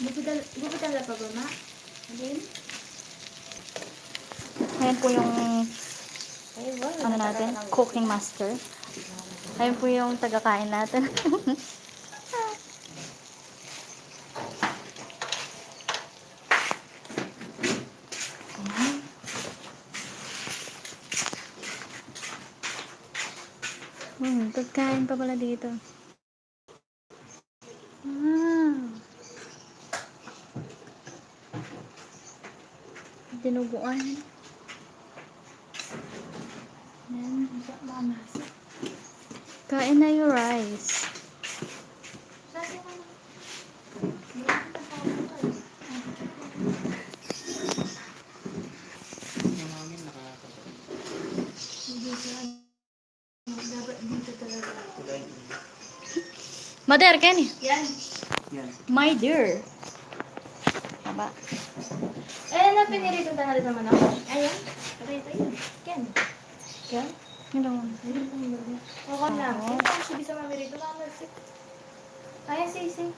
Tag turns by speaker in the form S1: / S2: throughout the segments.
S1: Gupitan lang pa ba, ma? Again?
S2: Ayan po yung ano natin, cooking master. Ayan po yung taga-kain natin. Pagkain pa pala dito. Dinuguan. Ayan. Kain na yung rice. Mother, Kenny.
S1: Yan.
S2: My dear. Tama.
S1: Eh, na pinirito na rin naman ako. Ayan. Ito yun. Ken. Ken?
S2: Ano naman?
S1: Oo na. Ito, sige sa mamirito. Ayan, sisi.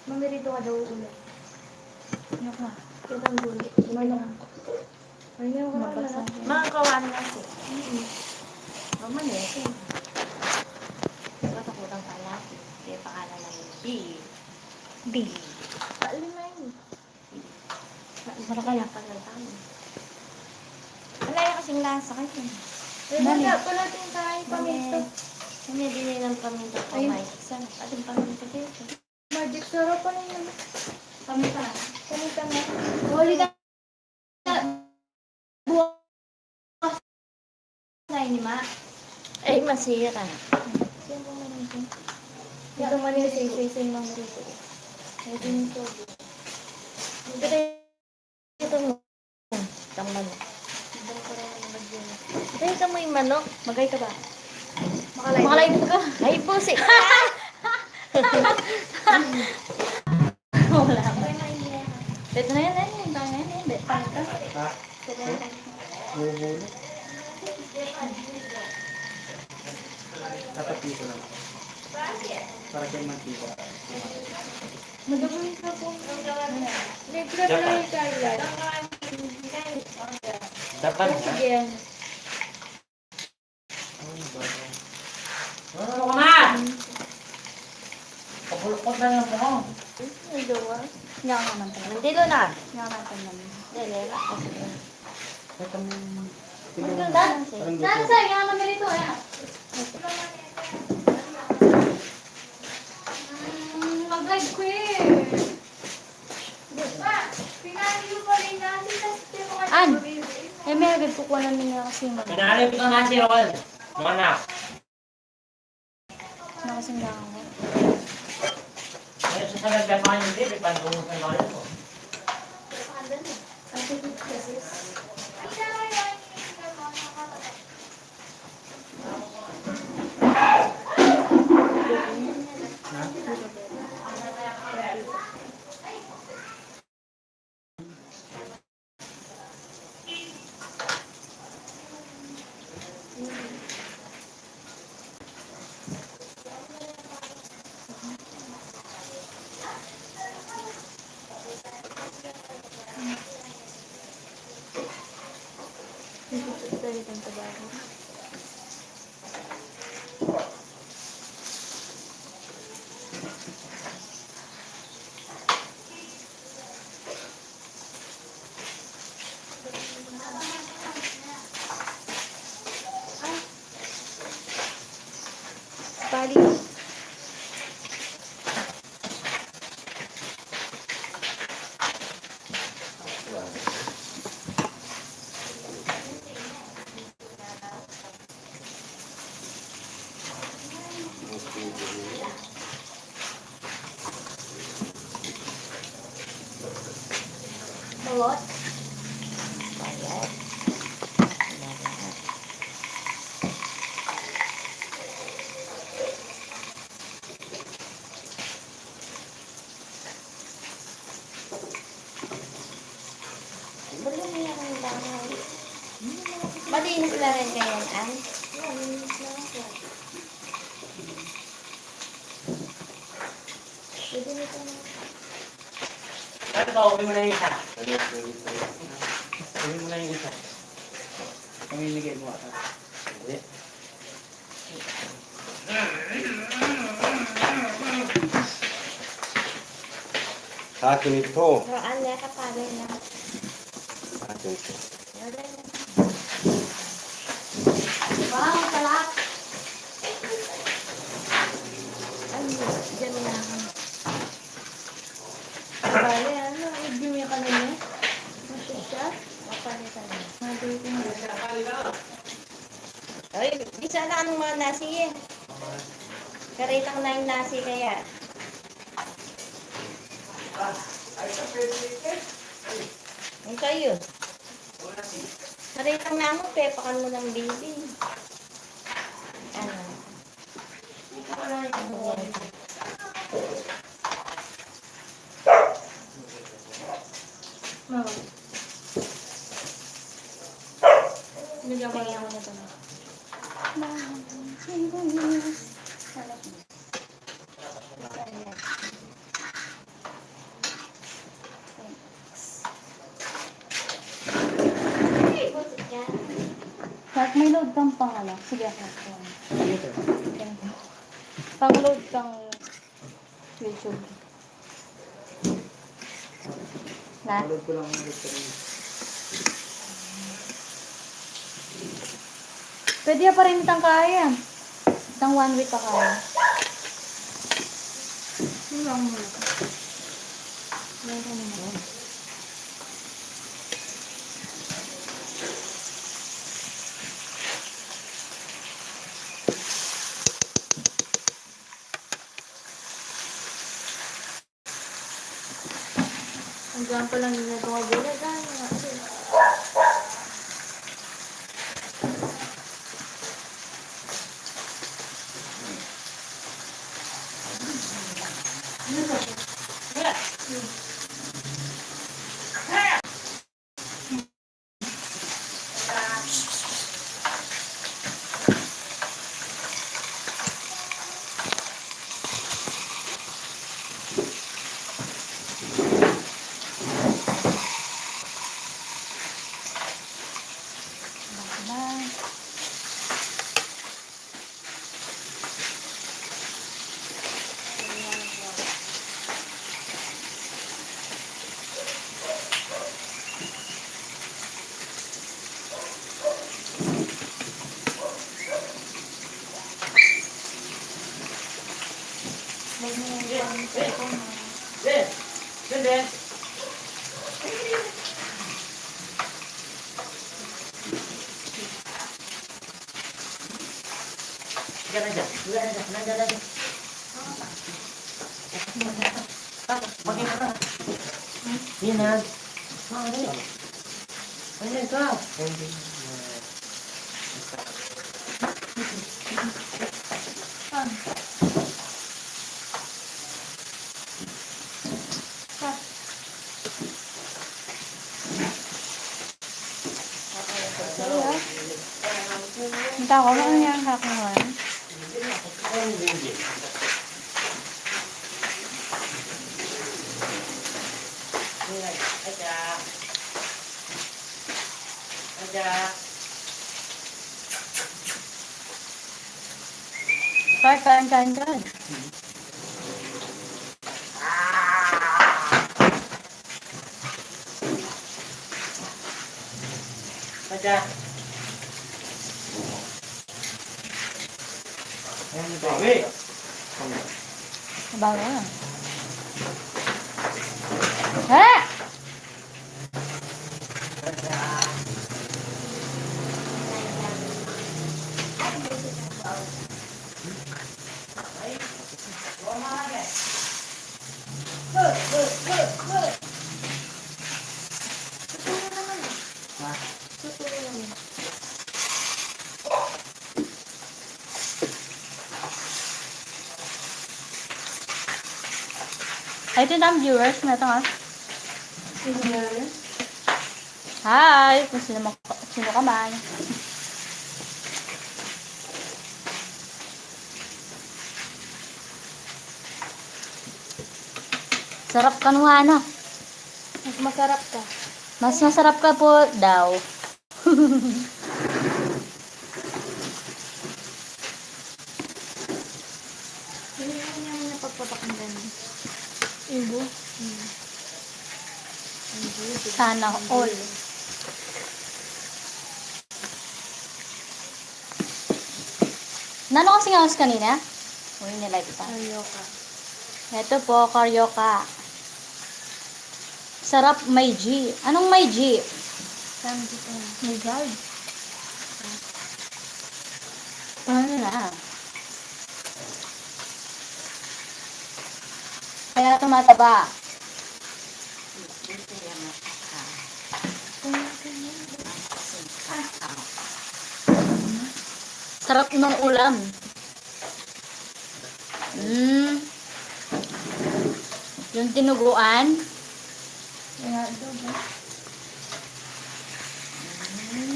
S1: Mamirito ka daw ulit.
S2: Ano ka?
S1: Ito ang gulo. Manong. Ayun ko
S2: Mabasa.
S1: naman. Mga kawan na ako. Mama niya.
S3: Katakutang pala. Kaya pangalan namin B.
S2: B.
S1: Paalimay.
S3: Marakala pa ng tamo. Wala yung kasing lasa kasi.
S1: Wala pala din tayo paminto.
S3: Hindi din ng paminta ko.
S1: Ayun.
S3: May isa. Ating paminta dito.
S1: Magic sarap pa rin naman.
S3: Paminta.
S1: Paminta nga. Huli ka. Bukas na ni Ma.
S3: Ay, masira.
S1: Sino po man ito? Ito man yung say mga rito. Ito yung todo.
S3: Ito mo. Itang manok. Ito mo yung manok.
S2: Magay ka ba?
S1: Makalay
S2: ka.
S3: Ay, pusi.
S2: Wala ka. Ito na yan. Yung tayo na yan. Panik ka.
S4: Ha? Bumubulo. Dapat dito lang. Para kayo mantika.
S1: Madagawin ka po. Nag-grab na yung Carla.
S4: Dapat
S1: Sige yan.
S4: Ano ka na? Kapulukot na lang ako.
S3: Ay, dawa.
S2: Nga ka naman tayo.
S3: Nandilo na.
S2: Nga ka naman.
S3: Dali.
S4: Ito mo.
S1: Saan? Saan sa'yo? Yung naman nito. Ayan. Mag-live ko eh. Pinahilo pa rin natin.
S2: An? Eh, may agad kukuha namin nga kasi yung
S4: Pinalip ka nga si Ron. Mga anak.
S2: nakasindahan ko.
S4: Ngayon sa nagdapahan yung baby, pantungo sa mga ko.
S2: Ito itong tabaho. Bali.
S1: Balot?
S3: Malinis na rin ganyan, Ann.
S1: Pwede nito na.
S4: Ate ko, uwi mo na yung isa. Uwi mo na yung isa.
S3: Pamimigay mo ata.
S4: Hindi.
S5: Sa akin ito.
S3: Roan, leka pa rin na.
S5: Sa akin ito.
S1: Wow, talak.
S3: Ano, dyan na ako.
S1: Bale, ano, i-dream yung kanina. Masya siya.
S3: Papalitan mo.
S1: Matutin mo.
S3: Ay, di sana anong mga nasi eh. Karitang na yung nasi kaya. Ito yun. Karitang na mo, pepakan mo ng baby. Ano?
S1: Mama. Bigyan ko
S3: Tingnan
S1: lang.
S3: mo na ito.
S2: Mark, may load kang pang ano? Sige, ako. Pang load kang YouTube. Na?
S3: Load ko lang ulit sa
S2: Pwede pa rin itang kaya. Itang 1 week pa kaya.
S1: Yun lang muna. Meron naman. Hanggang pa lang yung nagawa gula. Gano'n nga.
S4: Yes. Then, then. Diyan na dyan. Diyan na dyan. Nandiyan na dyan. Pagin ka. Yan na. Dali. Ayan ka.
S2: Hinta ko, ano yan kakuhan? Start, kain.
S4: Aja. Bawi.
S2: Bago na. Ha? Ay, ito na ang viewers na ito ha. Hi! Kung sino ka man. Sarap kanuha na.
S1: Masarap ka.
S2: Mas masarap ka po daw.
S1: Hindi ko niya muna pagpapakinggan.
S2: Ibo. Sana all. Nano kasi nga kanina? Uy, nilike pa.
S1: Ayoka.
S2: Ito po, karyoka. Sarap may G. Anong may G?
S1: Candy ka.
S2: My God. Ano na? Kaya tumataba. Sarap ng ulam. Yung tinuguan.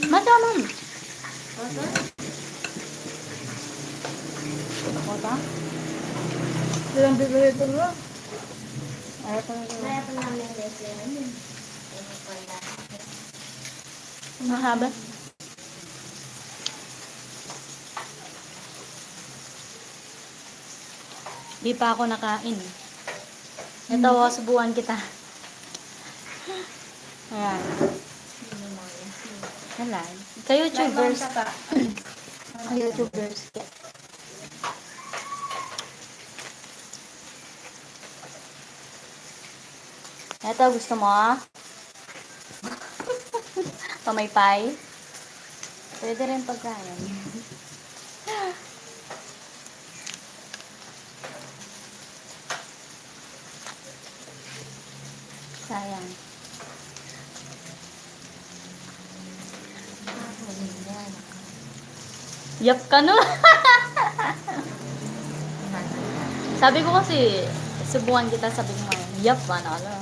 S2: Matamam. Ako ba?
S1: Ilang bibili ito mo?
S2: Ayaw pa na.
S3: Kaya pa namin lesson. Ano pala?
S2: Mahaba. Di pa ako nakain. Ito, subukan kita. Ayan. Wala. Ka-YouTubers. Ka-YouTubers. Ito, gusto mo? Pamaypay? Pwede rin pagkain. Sayang. Yap ka no? Sabi ko kasi, subukan kita, sabi ko nga, yap ba na ala.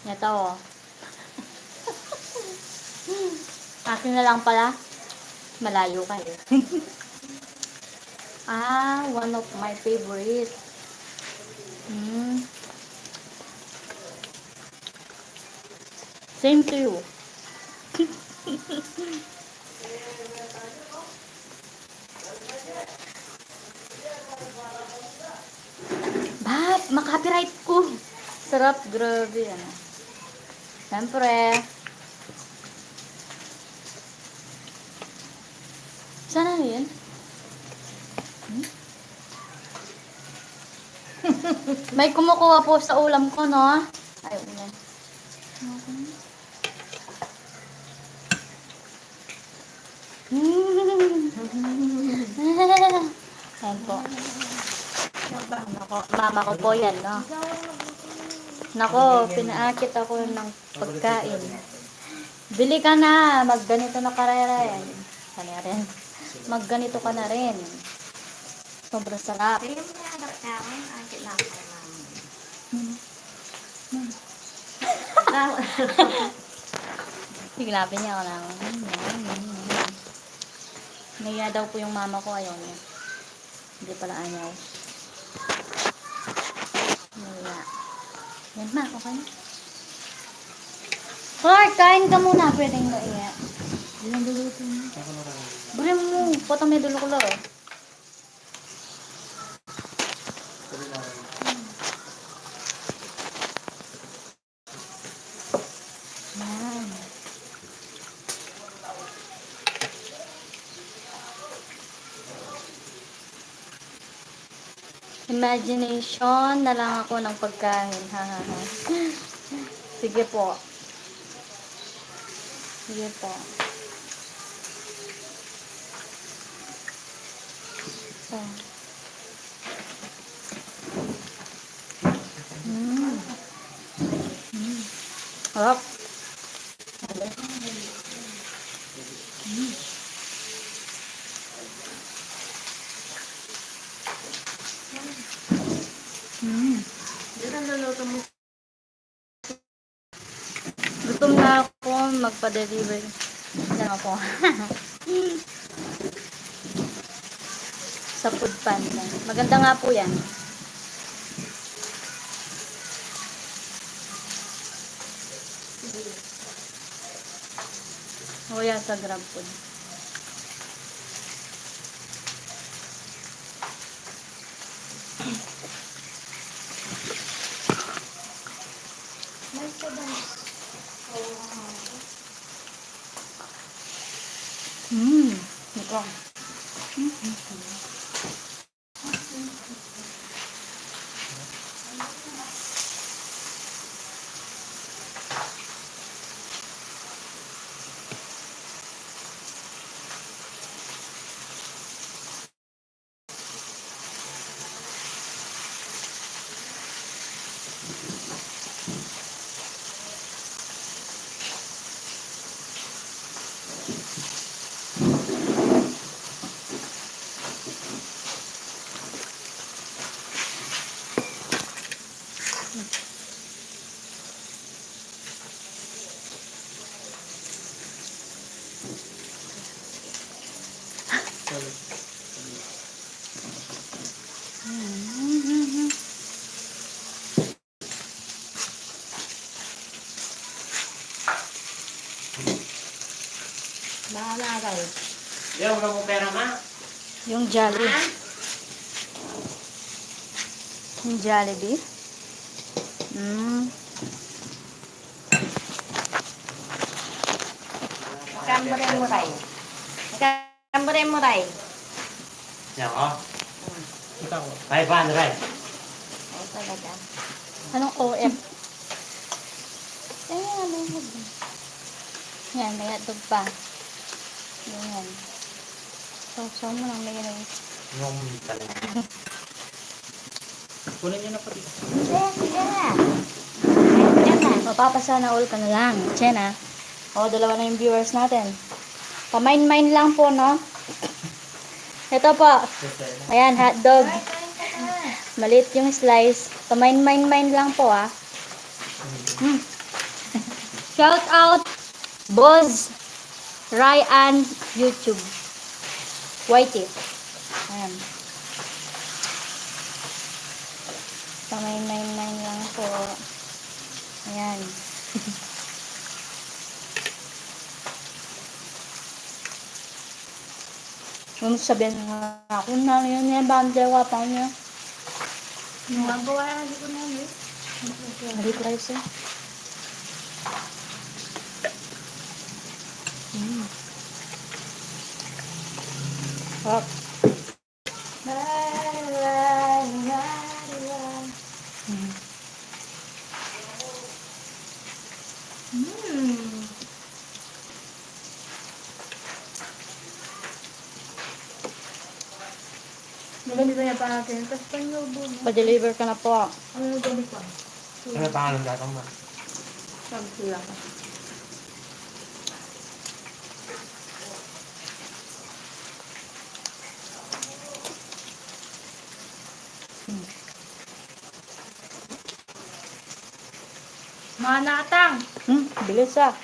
S2: Ito oh. Akin na lang pala. Malayo ka eh. One of my favorite. Same to you. Bab, makapiright ko. Sarap, grabe. Ano. Siyempre. Sana na yun? May kumukuha po sa ulam ko, no? Ay, ulam. Ayan po. Mama ko po yan, no? Nako, pinaakit ako ng pagkain. Bili ka na, magganito na ka rin. Magganito ka na rin. Sobrang sarap.
S3: Kaya mo na agad ka ako. Akit na ako kay mama.
S2: Siglapin niya ako lang. Naiya daw po yung mama ko, ayaw niya. Hindi pala ayaw. Naiya. Yan ma, okay na. Clark, kain ka muna. Pwedeng naiya. Bilang duluto mo. Buri mo, potong may dulo ko lang. Yan. Imagination na lang ako ng pagkain. Sige po. Sige po. So. Harap. Gutom na ako magpa-deliver. Lang ako. Sa Food Panda. Maganda nga po yan. O yan sa GrabFood.
S1: Nice ka ba?
S2: Ito.
S3: Mga nagal.
S4: Yung wala mong pera, ma.
S2: Yung Jollibee. Yung Jollibee.
S3: Kambere muray. Kambere muray.
S4: Yan, oh. 500.
S3: Ay, talaga.
S2: Anong OF? Ano yun? Yan, may hotdog pa. Yan. So mo lang may ganun.
S4: Yung talaga. Kunin niyo na pati.
S3: Sige na.
S2: Mapapasana all ka na lang. Chena. O, dalawa na yung viewers natin. Pamain-main lang po, no? Ito po. Ayan, hotdog. Maliit yung slice. Pamain-main lang po, ah. Shout out, Boz Ryan YouTube. Whitey. Ayan. Pamain-main lang po. Ayan. Yung sabihin nga ako na yan bandewa pa niya.
S1: Magawa na, hindi ko na yun.
S2: Hindi ko rice eh. Sarap.
S1: Maganda niya pa natin. Tapos pa yung lobo mo.
S2: Pa-deliver ka na po.
S1: Ano yung gabi pa?
S4: Ano pangalan datang, ma?
S1: Sabi sila ka. Mga nakatang!
S2: Bilis ah.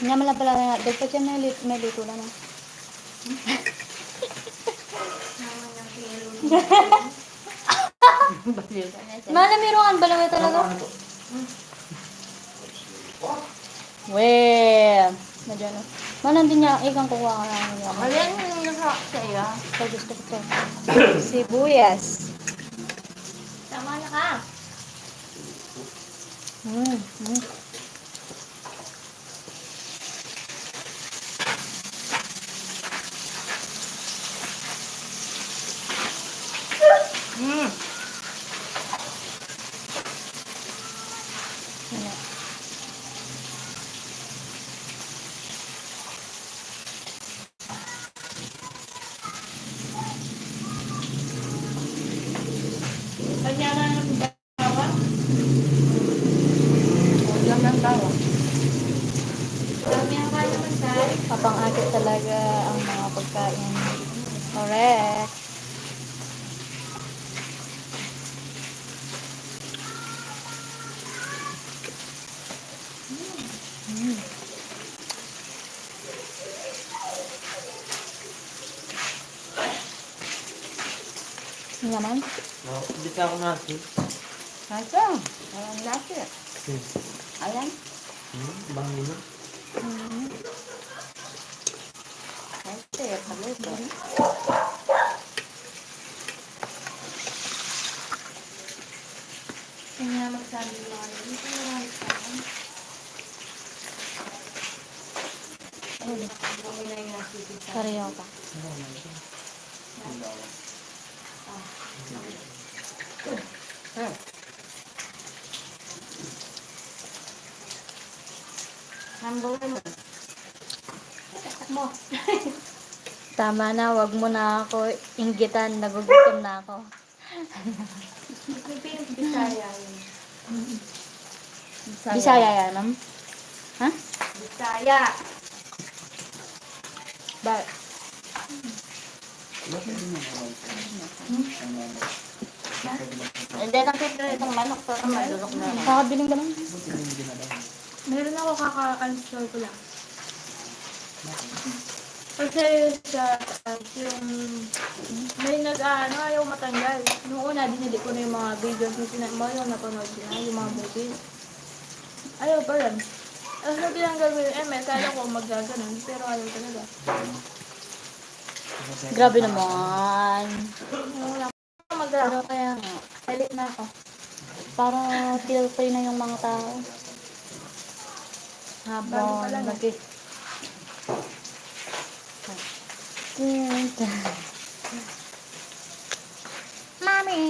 S2: Naman lang pala na, dapat yan may luto na no. Mana miruan ba lang talaga? Weh, medyo no. Mana din niya ikang kukuha ka na niya.
S3: Alin yung sa iyo?
S2: Ito gusto ko to. Sibuyas.
S1: Tama na ka! Kanya na ng bawa.
S3: Ulam ng tawa.
S1: Dami ang kaya naman tayo.
S2: Papang-akit talaga ang mga pagkain. Correct. naman.
S4: No, hindi ka ako nasi.
S2: Asa? Ayan nasi. Ayan.
S4: Bang nino.
S2: Nasi. Paluto.
S1: Kaya nga magsabi ng mga nila. Hindi ko naman saan.
S3: Okay na yung nasi.
S2: Pareho pa.
S3: Hamburger mo.
S1: Mo.
S2: Tama na, wag mo na ako inggitan. Nagugutom na ako.
S1: Hindi yung Bisaya yun.
S2: Bisaya yan, ma'am? Ha?
S1: Bisaya.
S2: Ba?
S3: Hindi na pwede itong manok para malulok na.
S2: Kakabiling naman.
S1: Meron ako kaka-uninstall ko lang. Kasi sa yung may ayaw matanggal. Noong una, dinili ko na yung mga videos na sinama yung napanood na, yung mga movies. Ayaw pa rin. So, tinanggal ko yung ML, kala ko magaganon, pero ayaw talaga.
S2: Grabe naman.
S1: Wala ko
S2: Pero
S1: mag-aganon.
S2: kaya nga,
S1: Halit na ako.
S2: para tiltoy na yung mga tao.
S1: Bago
S2: Habang
S1: pa lang.
S2: nag- Mami!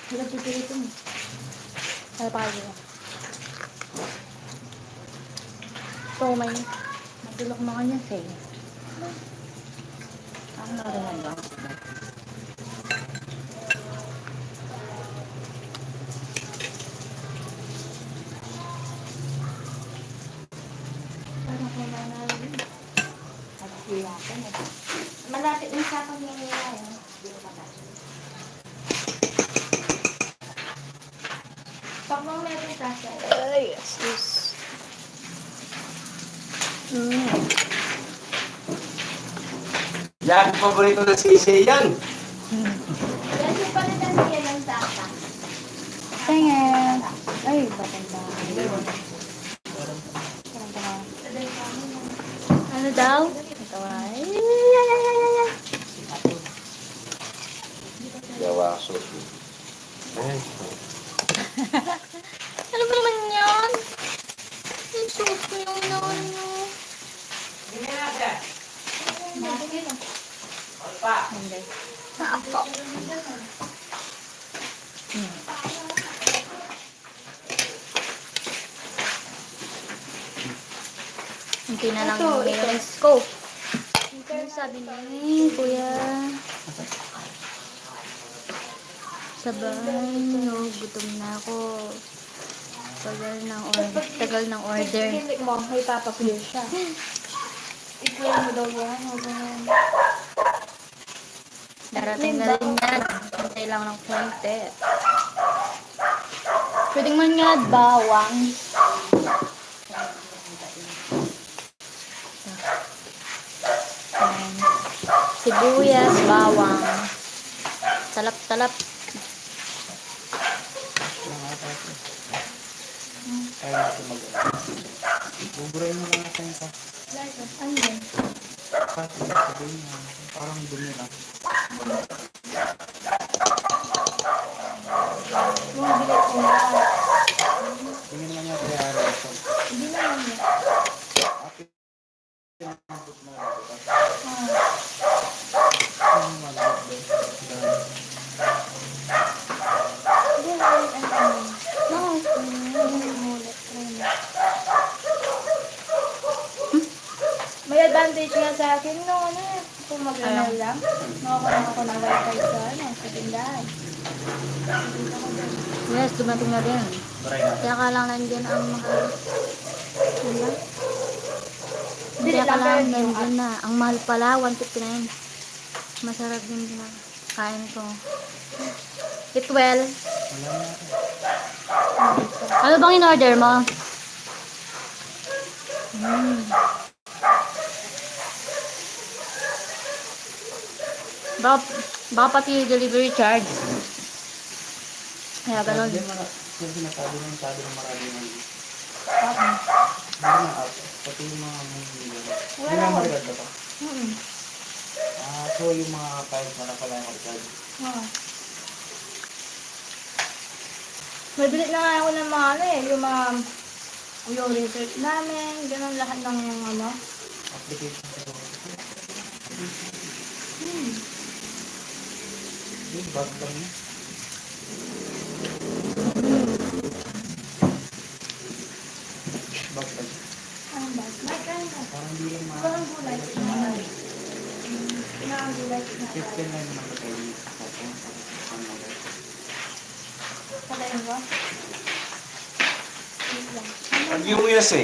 S1: Wala pipilito mo.
S2: Ano pa kayo? So, may matulok mga niya sa'yo. Ako na rin lang.
S1: Parang kumanalo.
S2: At hiyakan eh.
S3: Malapit na sa akin yung nilay. Hindi ko malapit.
S1: Pag mga meron kasi,
S2: Ay, excuse.
S5: Yan, paborito na sisi yan.
S3: Kasi pala na siya ng saka.
S2: Tingin. Ay, batanda. Ano daw? Ito ay.
S5: Gawa sushi. Ay,
S2: Ano ba naman yan? Ang suso yung naman nyo. Hindi. Hindi na lang yung mayonnaise ko. Ano sabi ni Kuya? Sabay, no, gutom na ako. Tagal ng order.
S1: pag mo, may papapil siya. I-play mo daw yan.
S2: Darating na rin yan. Hantay lang ng konti. Pwedeng man nga bawang. Ayan. Sibuyas, bawang. Talap-talap.
S4: Kaya natin buburay mo lang natin ito.
S1: Ano yun?
S4: Sabihin mo, parang dumi lang.
S1: Yung bilit ko na.
S4: Tingin naman niya kaya araw ito.
S1: Hindi naman yun. Hindi naman ang ano. No, hindi mulit. May advantage nga sa akin no, ano eh. Kung mag-ano lang, makakuha ako ng wifi sa ano, sa tindahan.
S2: Yes, dumating na rin.
S4: Buray na.
S2: Kaya ka lang nandiyan ang mahal. Diba?
S1: Hindi
S2: Kaya ka
S1: lang,
S2: lang
S1: pero
S2: nandiyan na. Ang mahal pala, 159. Masarap din na. Kain ko. Eat well.
S4: Wala na.
S2: Ano bang in-order mo? Mm. Baka, baka pati delivery charge. Kaya ganun.
S4: Hindi mo na, kung sinasabi ng sabi ng marami ng
S2: Oo.
S4: mga app, pati yung mga movie. Hindi
S1: Wala
S4: na
S1: ko.
S4: marigad ba to?
S1: Mm.
S4: So yung mga files na pala yung marigad.
S1: Oo. Mabilis na nga ako ng mga ano eh, yung research namin, ganun lahat ng ano.
S4: Application sa yung bag lang yun. Bag lang.
S1: Ano ba? May kain ka.
S4: Parang hindi lang mga...
S1: Parang gulay. Pinakagulay.
S4: 15 lang yung nakatay.
S1: Patayin ko? Wait lang.
S5: Pag yung USA.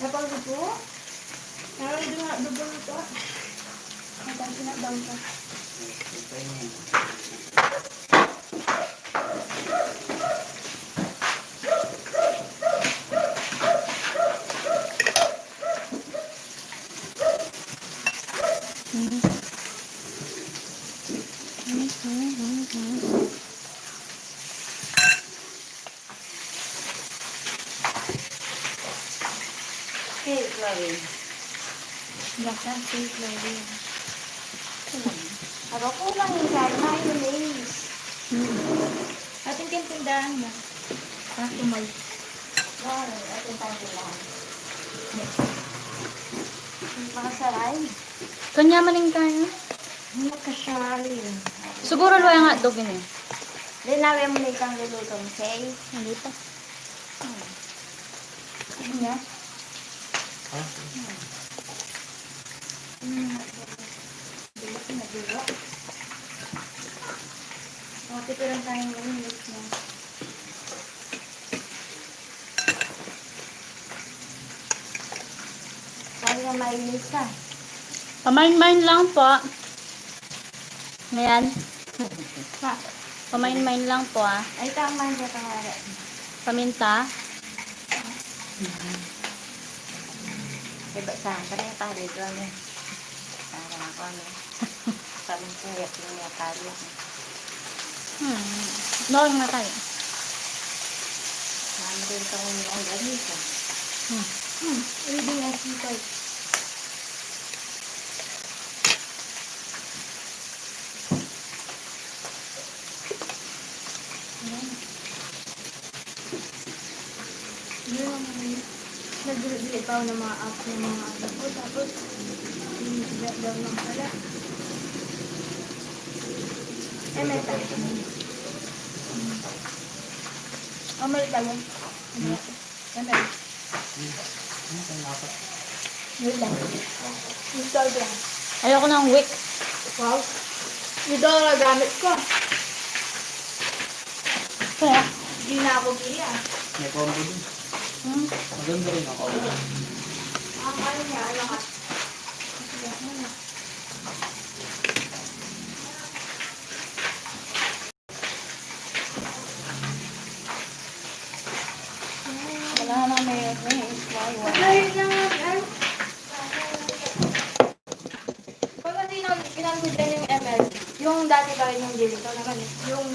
S1: Napag ito? Meron din nga double ito. Matang pinakdown ko.
S3: Hey, Chloe.
S1: Gasa, safe lady.
S3: Ako kulang yung kahit mayonnaise.
S1: Ating tindahan niya. Tumal.
S3: Lord, atin tayo lang. Mga saray.
S2: Kanya maning tayo.
S3: Mga kasyari.
S2: Siguro lo yung hotdog yun eh.
S3: Linawin mo na itang luluto mo, say.
S2: Hindi pa.
S1: Ano niya?
S4: Ha?
S1: Bilis na bilis. Tipiran tayong minutes niya.
S3: Sabi na mayonnaise ka.
S2: Pamain-main lang po. Ngayon.
S1: Ha?
S2: Pamain-main lang po ah.
S3: Ay, tama siya tawara.
S2: Paminta.
S3: Iba sa akin yung pari ko ano. Para ako ano. Sabi ko yung pari ako.
S2: Noong na tayo.
S3: Mama din ko yung ganito.
S1: Reading as you type. Yun ang nag-delete ako ng mga apps ng mga anak ko. Tapos, i-delete daw ng pala. May tayo. May tayo. May.
S4: Ano tayo dapat?
S1: Yun lang. Install lang.
S2: Ayoko ng wick.
S1: Wow. Ito ang nagamit ko.
S2: Kaya.
S1: Hindi na ako kaya.
S4: May combo din. Maganda rin ako.
S1: Ang ano niya, ano ka?
S2: Wala na may
S1: Ay, lang yan. Pag kasi ginamit din yung ML, yung dati pa rin yung dito naman yung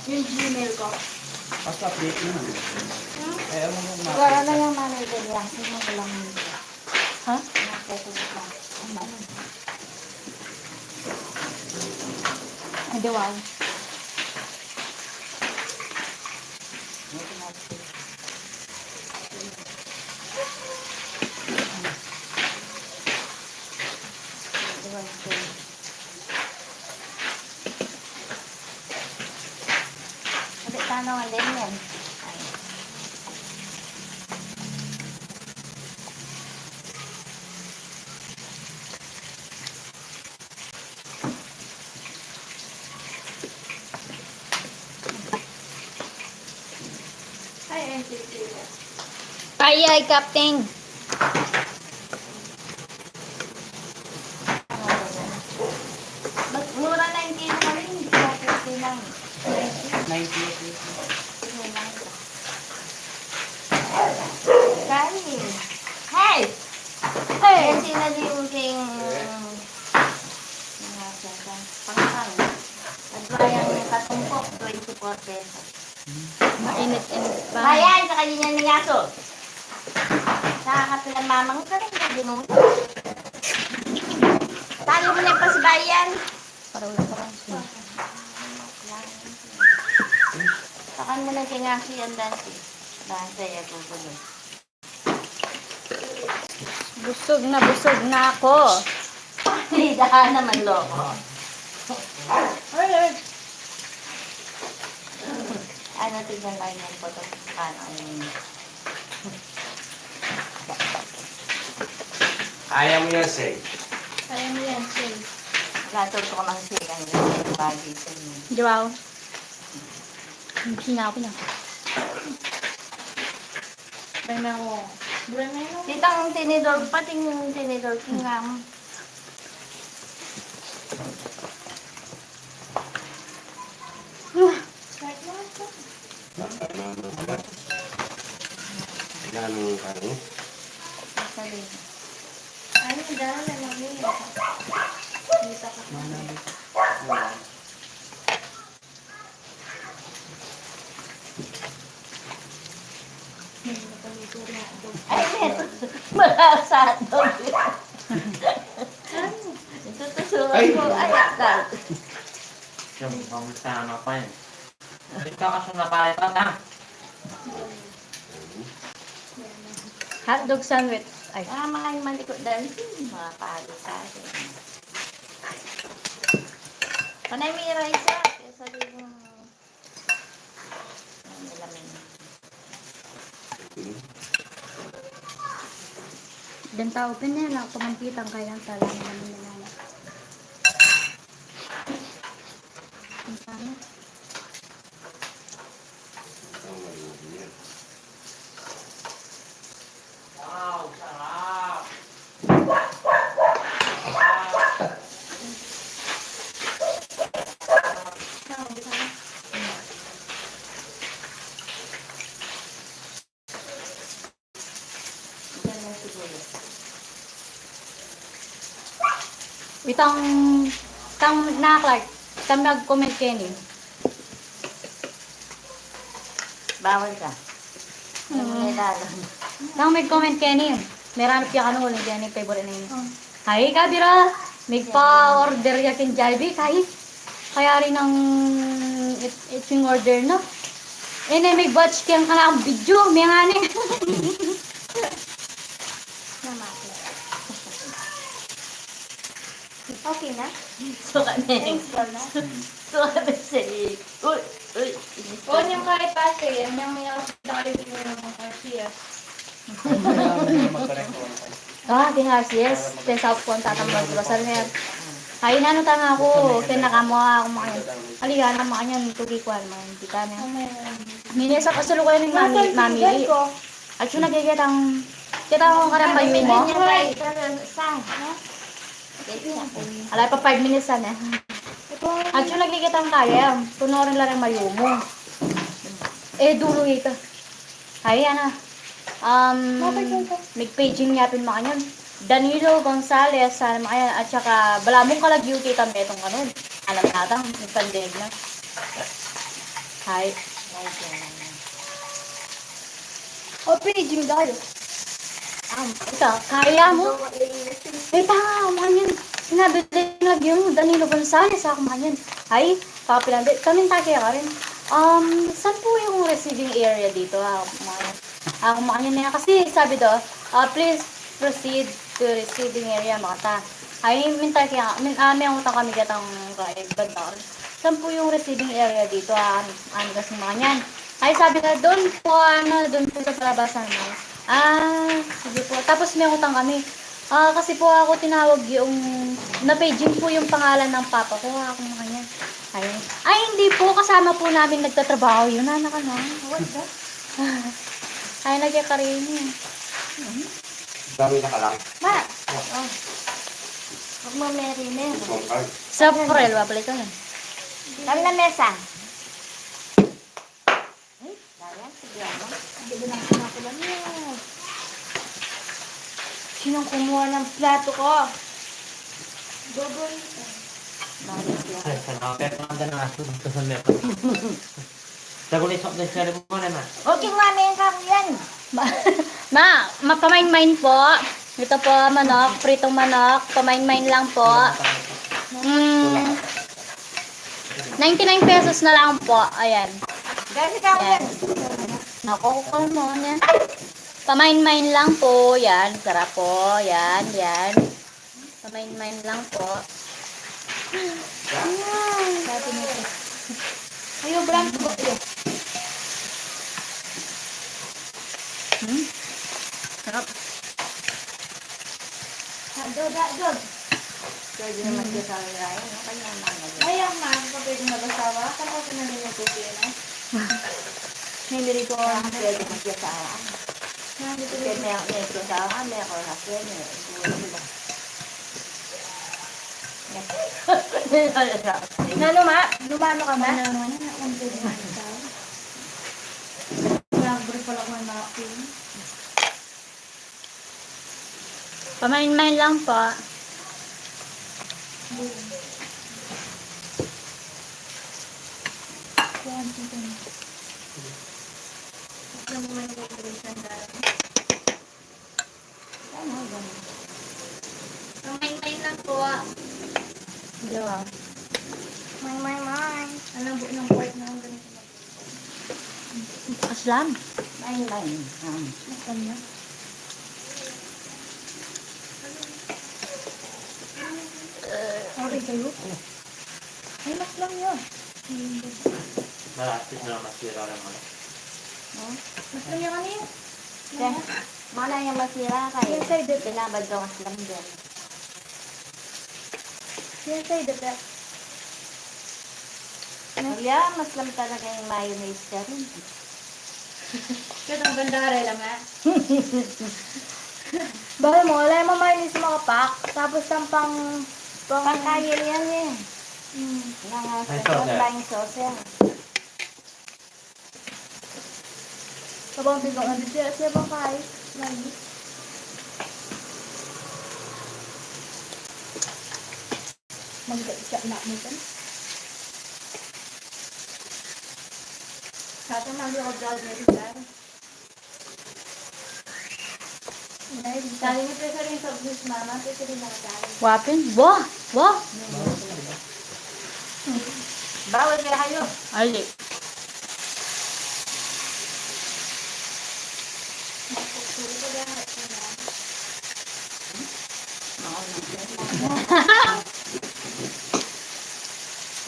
S1: Gmail ko.
S4: Basta update nyo na. Eh, ano mo na?
S3: Wala na yung manager niya. Sino ko lang nila.
S2: Ha?
S3: Nakatulog lang.
S2: Hindi wow.
S3: Sabi tanong ang din yan.
S1: Ay, NCC.
S2: Ay, Captain.
S4: 98.
S3: Kain. Hey! Hey! Yan sinalimuting... Pangkang. Nagbayang katumpok, 24 pesos.
S2: Mainit-init pa.
S3: Bayan sa kanya ni Yaso. Nakakapilang mamang ka rin na ginuto. Talo mo na yung pasibayan.
S2: Para wala pa lang.
S3: Takan mo na kingasi ang dante. Dante, gugulo.
S2: Busog na ako.
S3: Lidahan naman loko. Ano, tignan lang yung photo.
S5: Kaya mo yan, Say.
S1: Kaya mo yan, Shay.
S3: Natuto ko ng siya yung bagi sa inyo.
S2: Joao. Hindi na ako na.
S1: Kaya na ako. Bulan na yun.
S3: Titang tinidor, pating yung tinidor, kingam.
S5: Nanong kano?
S3: Sabi.
S1: Ay, dahil na lang yun. Kita ka.
S3: Ay, neto. Malasa doble. Tutusukan ko. Ay, akal.
S4: Yung pamusama pa yan. Ikaw kasi napalitan na.
S2: Hotdog sandwich. Ay.
S3: Mga yung malikot dahil mga palo sa akin. Panay may rice ah. Kaya sabi mo. Nilamin.
S2: Dan tao pinela pamampitang kayang tala naman nila. Ang sana.
S4: Wow, sarap!
S3: Ganun siguro.
S2: Itang na-Clark. Itang mag-comment kayo ni.
S3: Bawal ka. Ano mo nilalang?
S2: Itang mag-comment kayo ni. Meron piya ka nung ulit yan yung favorite na yun. Hay ka, Bira. May pa-order yakin Jollibee. Kaya rin ang itching order, no? Eh, na may batch kayang ka na ang video. May nga ni.
S1: Okay na?
S3: Suka na yun. Suka na siya. Uy! Uy!
S1: O, yung kahit pase, yan yung may nakalipin mo ng Garcia.
S2: Yes. Sa upon tatambal ko sa mer. Hay na no tanga ako. Kinakamo ako makayan. Halika na makayan tugi ko man kita na. Minesa kasulukuyan ng mami. At yung nagigitang kita ko karapayo mo. Alay pa 5 minutes na. At yung nagigitang kaya, tunorin lang ang mayo mo. Eh dulo ito. Hay ana. Nag-paging niya pin makanyan. Danilo Gonzales, sana makayan. At saka, balamong kalagyo kita metong kanon. Alam natang, nagpandig na. Hi.
S1: O, pinijing tayo.
S2: Ito, kaya mo? Eh, tanga, makanyan. Sinabi din lagyo mo, Danilo Gonzales, ako makanyan. Hi, kapilan din. Kaming takya ka rin. Saan po yung receiving area dito? Ako makanyan na yan. Kasi sabi do, please proceed to receiving area makata. Ay, mintay kaya, may ang utang kami gatang kaibad na. Saan po yung receiving area dito? Ano kasi mga yan? Ay, sabi ka, doon po, doon po sa palabasan mo. Sige po. Tapos may utang kami. Kasi po ako tinawag yung, na-paging po yung pangalan ng papa ko. Ako mga yan. Ay, hindi po. Kasama po namin nagtatrabaho yun. Anak ka na. What the? Ay, nagkakarin yun.
S5: Dami na ka lang.
S3: Ma! Huwag mo merine.
S5: Small card.
S2: Sa Porel, wabalik ka na.
S3: Kami na mesa. Kaya, sigla mo.
S1: Hindi ba nang pinakula niya? Sinong kumuha ng plato ko? Dogon.
S3: Bakit siya?
S4: Ay, kanapet na ang ganang aso dito sa mepa. Tagulit sa mga sari mo na na.
S3: Okay, mami, ang kamo yan.
S2: Pamain-main po. Ito po, manok, pritong manok. Pamain-main lang po. 99 pesos na lang po. Ayan.
S3: Dahil kamo yan.
S2: Nakukul mo niya. Pamain-main lang po. Yan. Sarap po. Yan. Yan. Pamain-main lang po.
S1: Dati nito. Ayaw, blanco ba ito?
S2: Sarap.
S1: Dod.
S3: Pwede naman siya sa lalay. Ano kanya naman?
S1: Ayaw, ma'am. Kapag nabasawa, tapos na rin yung tuki na. Hindi ko
S3: Pwede naman siya sa awan.
S1: Nandito
S3: Pwede
S1: rin.
S3: na yung ito sa awan. May ako na pwede.
S1: Lumano ka ba? Nag-break pala ko ng napkin.
S2: Pamain-main lang po.
S1: Yan, dito na. Alam mo may nag-operation dahil. Pamain-main lang po.
S2: Diba?
S1: May. Alam po ng part na ang ganito.
S2: Aslam.
S3: Main.
S1: Nasaan na? Okay kayo? Ay, mas lang yun.
S4: Malapit na masira naman.
S1: Mas lang yan kanina.
S3: Kaya, mana yung masira kayo.
S1: Yes, I did.
S3: Pinabad daw kasi lang din.
S1: Yes, I did that.
S3: Kaya, mas lang talaga yung mayonnaise ka rin.
S1: Kaya ang gandare lang ha. Bakit mo, wala mo mayonnaise mga pack. Tapos ang
S3: Pangkayo yan eh. Nga
S4: Ay,
S3: sa
S4: sauce.
S3: flying sauce yan.
S1: Sabang bigong ano siya bang kahit. Mayonnaise. Mag-isa na mo dyan. Sa atin mali ako dahil meron dyan. Dahil mo pwede rin sa bus mama, pwede rin mga dahil.
S2: Wapin. Wah! Wah!
S3: Bawal nila kayo.
S2: Ali.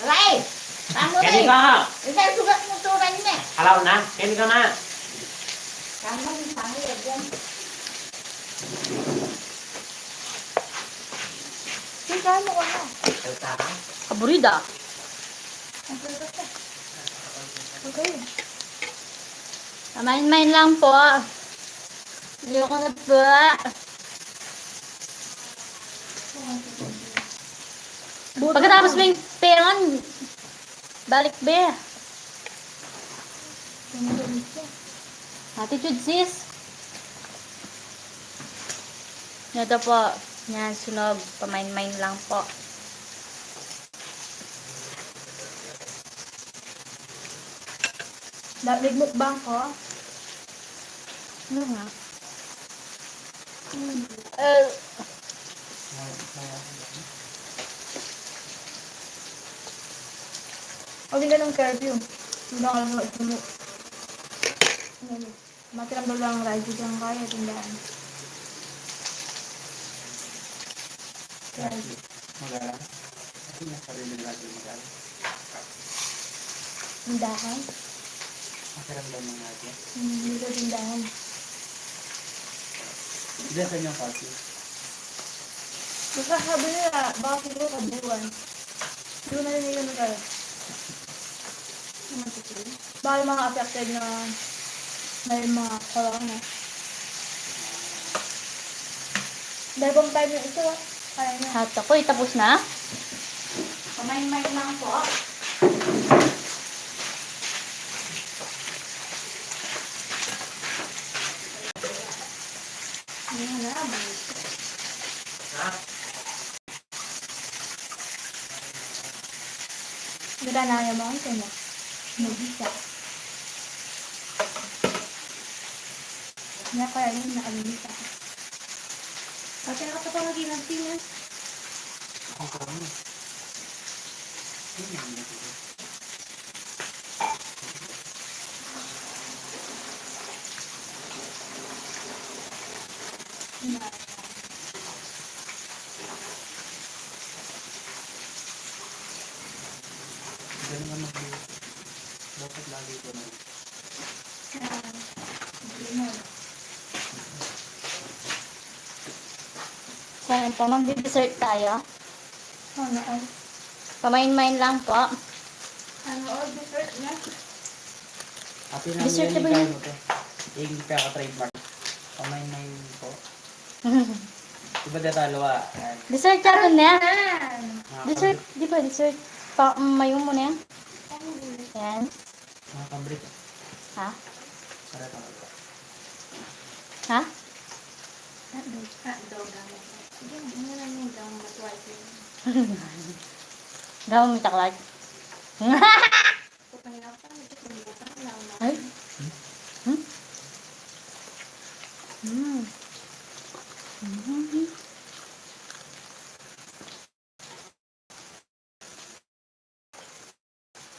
S3: Ray! Kamu
S4: Kaya
S3: Ray!
S4: ka!
S3: Isang sugat mo turan niya.
S4: Alaw na! Kaya ka na!
S3: Kamu yung pangit yan.
S1: Sige, ano ko na.
S4: Salta ka.
S2: Kaburida.
S1: Ang pwede ka. Okay.
S2: Pamain-main lang po. Ayoko na po. Pagkatapos mo yung peron, balik be. Attitude sis. Ito po. Yan, sunog. Pamain-main lang po.
S1: Dapat mukbang ko.
S2: Ano nga?
S1: O din ka ng curfew. Hindi ka lang ito. Matirang dalawang radyo dyan kaya tindahan.
S4: Magala. Kasi nasa rin natin magala.
S1: Tindahan?
S4: Makiramdam mo natin.
S1: Hindi ko tindahan.
S4: Hindi sa inyong kasi.
S1: Basta sabi nila, baka siguro kabuan. Doon na rin nila nagala. Baka yung mga affected na may mga corona. Dahil pang time yung ito, kaya na.
S2: Hat ako, tapos na?
S3: Pamain-main lang po.
S1: Inaya mo ang na. Nag-isa. Kaya kaya yun naalimita. Pati nakapapalagi ng pinas.
S4: Ganun naman mag dapat lagi ko na.
S2: So, ayun po, mag-dessert tayo.
S1: Ano all?
S2: Pamain-main lang po.
S1: Ano all dessert na?
S4: Ate namin
S2: Dessert
S4: yan
S2: na ba
S4: yung
S2: yun?
S4: mo to. Yung pinaka-trademark. Pamain-main po. Diba dalawa? Yan.
S2: Dessert ka rin na.
S4: Mga
S2: Dessert, di ba? Dessert. Mayo mo na yan. Yan.
S4: Mga kambrit.
S2: Ha?
S4: Para tama.
S2: Ha?
S1: Hotdog. Sige, ano lang yung daw matwag yun.
S2: Daw mo taklat.
S1: Kung pahirapan, ito pahirapan lang.
S2: Ay? Hmm?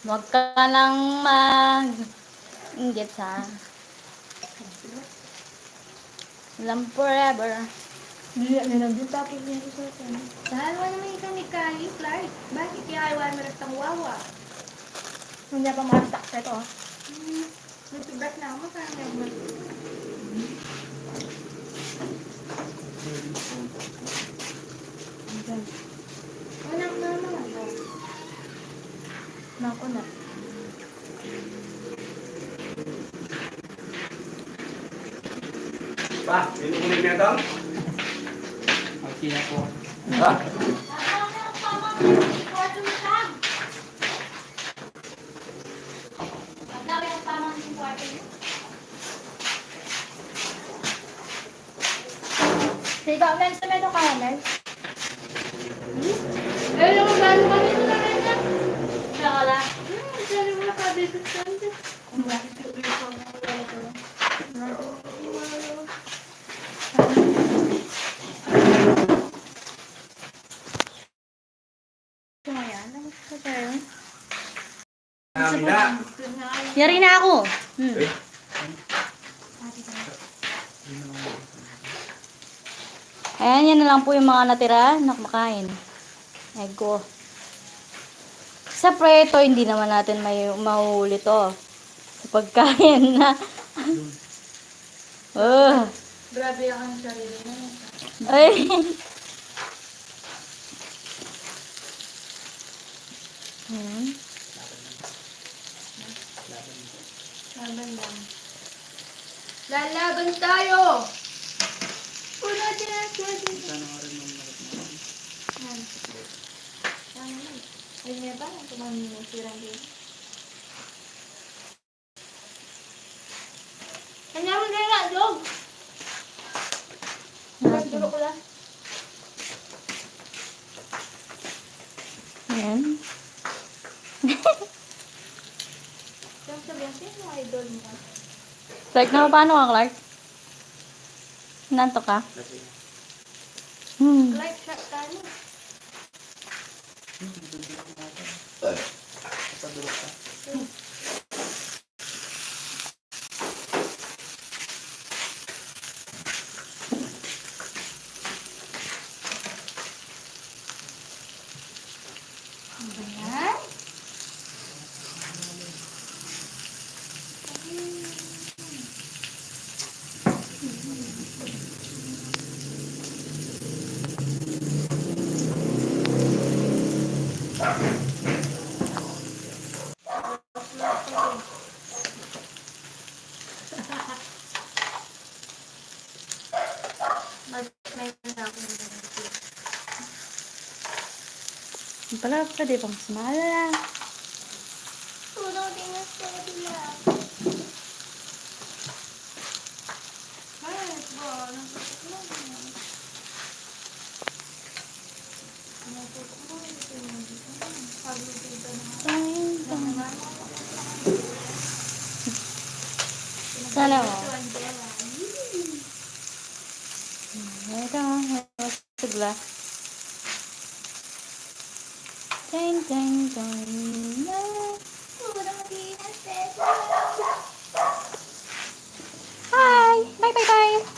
S2: Huwag ka lang mag-inggit ha. Walang forever.
S1: Hindi na din tapos yung dessert na. Dahil wala naman ikaw ni Kali, Clark. Bakit kaya wala mo rin wawa? Hindi pa makatak sa ito. Nagtubrak na ako, parang nagmal. Wala ko na naman ako. Nako na.
S5: Pa, pinukulit niya ito?
S4: Okay na po.
S5: Ha?
S1: Sigaw na sa meto ka, Mel. Eh, yung gano'n kami ito na rin na.
S2: Chocolate.
S1: Dali mo na kabibig sa akin. Kung bakit ito yung pang-wala ito. Kumayan, ano sa tayo?
S5: Namin na.
S2: Yari na ako.
S5: Eh,
S2: Ayan, yan na lang po yung mga natira na kumakain. Ego. Sa preto, hindi naman natin may mahuli to. Sa pagkain na.
S1: Grabe ang sarili na.
S2: Ay. Ayan.
S1: Laban lang. Lalaban tayo! Puno din ang pwede.
S4: Sana nga rin ng malit mo.
S1: Yan. Yan naman. Ay, may ba? Tumami mo sirang din. Kanya mo na nga, dog! Dulo ko lang.
S2: Ayan.
S1: Yung sabihan, sino ang idol mo?
S2: Clark, na paano ka, Clark? Nanto ka?
S1: Like, shot tayo.
S4: Padulog ka.
S1: Ayan. May na ako ng
S2: Yung pala, pwede pang sumala.
S1: Puno din ang sarili. Ay, ba? Anong sakit lang? Anong sakit lang? Pagod dito na.
S2: Sana mo. Ito, sigla. Ding, ding, ding. Hi! Bye, bye, bye!